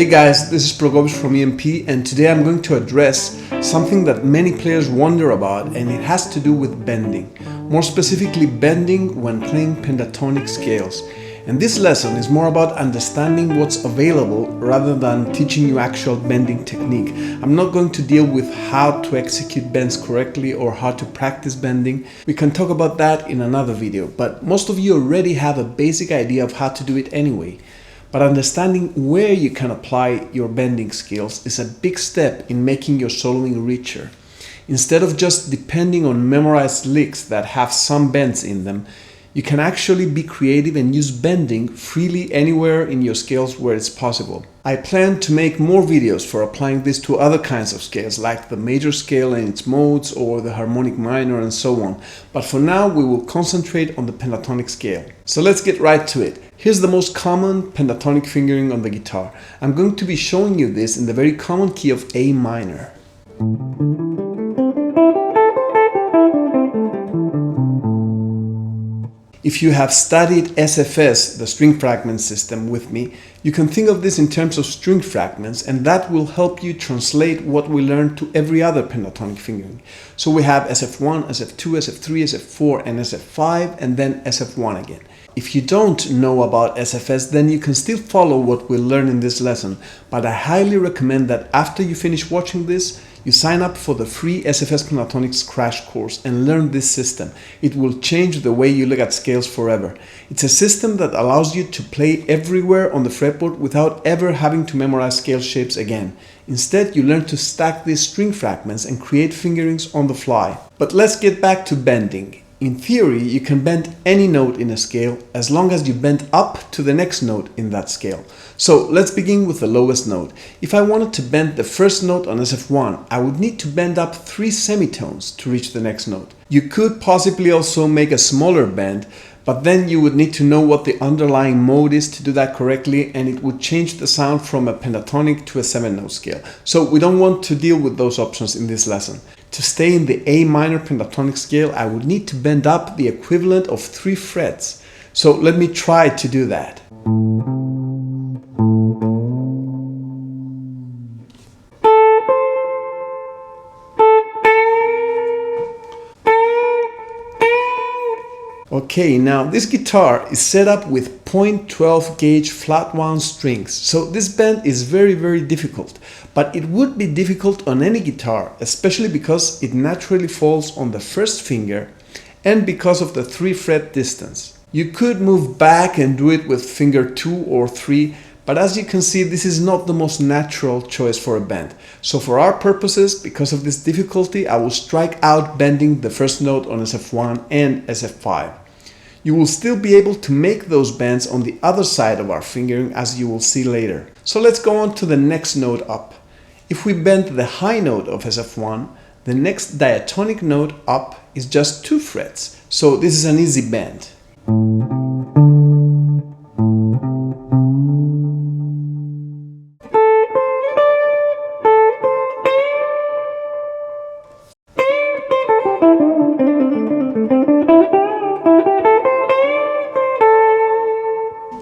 Hey guys, this is Progobis from EMP, and today I'm going to address something that many players wonder about, and it has to do with bending. More specifically, bending when playing pentatonic scales. And this lesson is more about understanding what's available rather than teaching you actual bending technique. I'm not going to deal with how to execute bends correctly or how to practice bending. We can talk about that in another video, but most of you already have a basic idea of how to do it anyway. But understanding where you can apply your bending skills is a big step in making your soloing richer. Instead of just depending on memorized licks that have some bends in them, you can actually be creative and use bending freely anywhere in your scales where it's possible. I plan to make more videos for applying this to other kinds of scales like the major scale and its modes or the harmonic minor and so on. But for now we will concentrate on the pentatonic scale. So let's get right to it. Here's the most common pentatonic fingering on the guitar. I'm going to be showing you this in the very common key of A minor. If you have studied SFS, the string fragment system, with me, you can think of this in terms of string fragments, and that will help you translate what we learned to every other pentatonic fingering. So we have SF1, SF2, SF3, SF4, and SF5, and then SF1 again. If you don't know about SFS, then you can still follow what we learn in this lesson, but I highly recommend that after you finish watching this, you sign up for the free SFS Pentatonics crash course and learn this system. It will change the way you look at scales forever. It's a system that allows you to play everywhere on the fretboard without ever having to memorize scale shapes again. Instead, you learn to stack these string fragments and create fingerings on the fly. But let's get back to bending. In theory, you can bend any note in a scale as long as you bend up to the next note in that scale. So let's begin with the lowest note. If I wanted to bend the first note on SF1, I would need to bend up 3 semitones to reach the next note. You could possibly also make a smaller bend, but then you would need to know what the underlying mode is to do that correctly, and it would change the sound from a pentatonic to a 7-note scale. So we don't want to deal with those options in this lesson. To stay in the A minor pentatonic scale, I would need to bend up the equivalent of 3 frets. So let me try to do that. Okay, now this guitar is set up with 0.12 gauge flat wound strings, so this bend is very difficult, but it would be difficult on any guitar, especially because it naturally falls on the first finger and because of the 3 fret distance. You could move back and do it with finger 2 or 3, but as you can see, this is not the most natural choice for a bend. So for our purposes, because of this difficulty, I will strike out bending the first note on SF1 and SF5. You will still be able to make those bends on the other side of our fingering, as you will see later. So let's go on to the next note up. If we bend the high note of SF1, the next diatonic note up is just 2 frets. So this is an easy bend.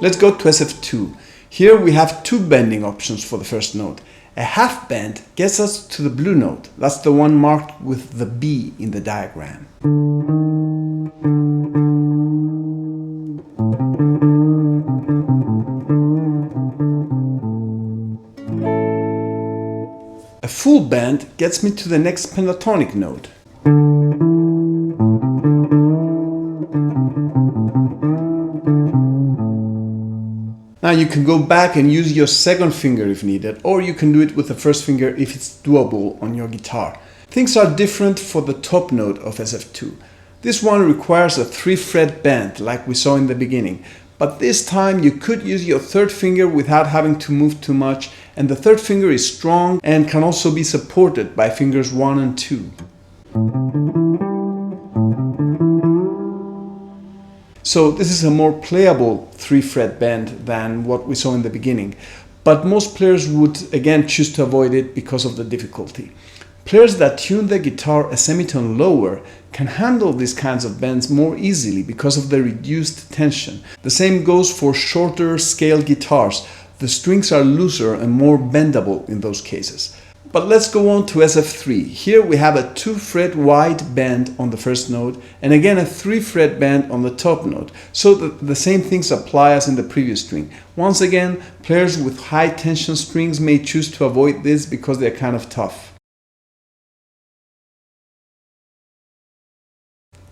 Let's go to SF2. Here we have 2 bending options for the first note. A half bend gets us to the blue note. That's the one marked with the B in the diagram. A full bend gets me to the next pentatonic note. Now you can go back and use your second finger if needed, or you can do it with the first finger if it's doable on your guitar. Things are different for the top note of SF2. This one requires a 3 fret bend like we saw in the beginning, but this time you could use your third finger without having to move too much, and the third finger is strong and can also be supported by fingers 1 and 2. So this is a more playable 3 fret bend than what we saw in the beginning, but most players would again choose to avoid it because of the difficulty. Players that tune the guitar a semitone lower can handle these kinds of bends more easily because of the reduced tension. The same goes for shorter scale guitars. The strings are looser and more bendable in those cases. But let's go on to SF3. Here we have a 2 fret wide bend on the first note and again a 3 fret bend on the top note. So the same things apply as in the previous string. Once again, players with high tension strings may choose to avoid this because they're kind of tough.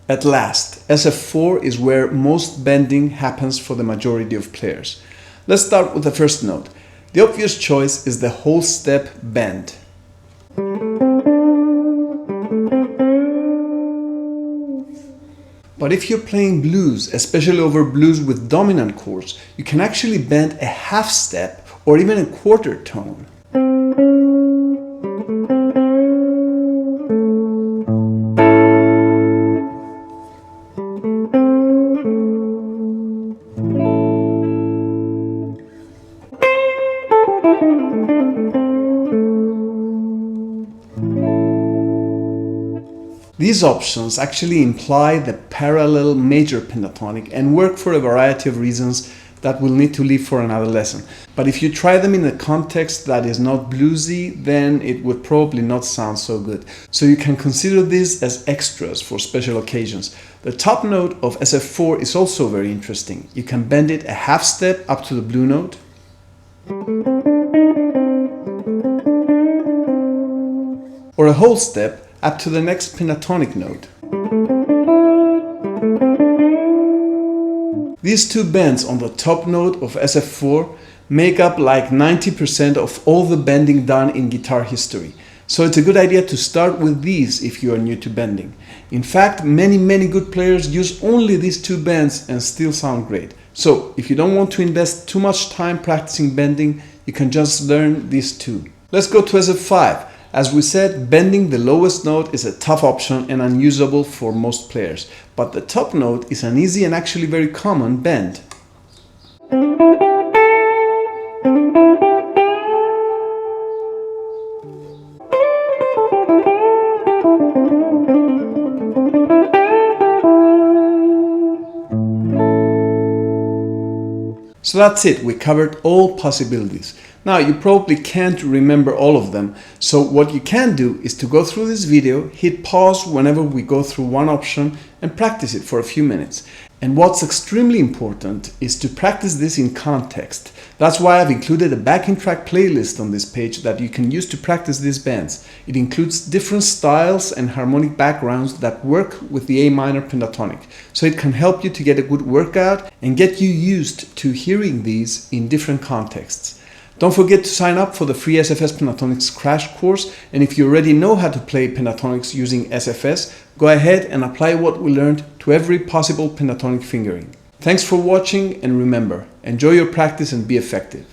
At last, SF4 is where most bending happens for the majority of players. Let's start with the first note. The obvious choice is the whole step bend. But if you're playing blues, especially over blues with dominant chords, you can actually bend a half step or even a quarter tone. These options actually imply the parallel major pentatonic and work for a variety of reasons that we'll need to leave for another lesson. But if you try them in a context that is not bluesy, then it would probably not sound so good. So you can consider these as extras for special occasions. The top note of SF4 is also very interesting. You can bend it a half step up to the blue note, or a whole step up to the next pentatonic note. These two bends on the top note of SF4 make up like 90% of all the bending done in guitar history. So it's a good idea to start with these if you are new to bending. In fact, many good players use only these two bends and still sound great. So if you don't want to invest too much time practicing bending, you can just learn these two. Let's go to SF5. As we said, bending the lowest note is a tough option and unusable for most players, but the top note is an easy and actually very common bend. So that's it, we covered all possibilities. Now you probably can't remember all of them, so what you can do is to go through this video, hit pause whenever we go through one option and practice it for a few minutes. And what's extremely important is to practice this in context. That's why I've included a backing track playlist on this page that you can use to practice these bends. It includes different styles and harmonic backgrounds that work with the A minor pentatonic, so it can help you to get a good workout and get you used to hearing these in different contexts. Don't forget to sign up for the free SFS Pentatonics crash course, and if you already know how to play pentatonics using SFS, go ahead and apply what we learned to every possible pentatonic fingering. Thanks for watching, and remember, enjoy your practice and be effective.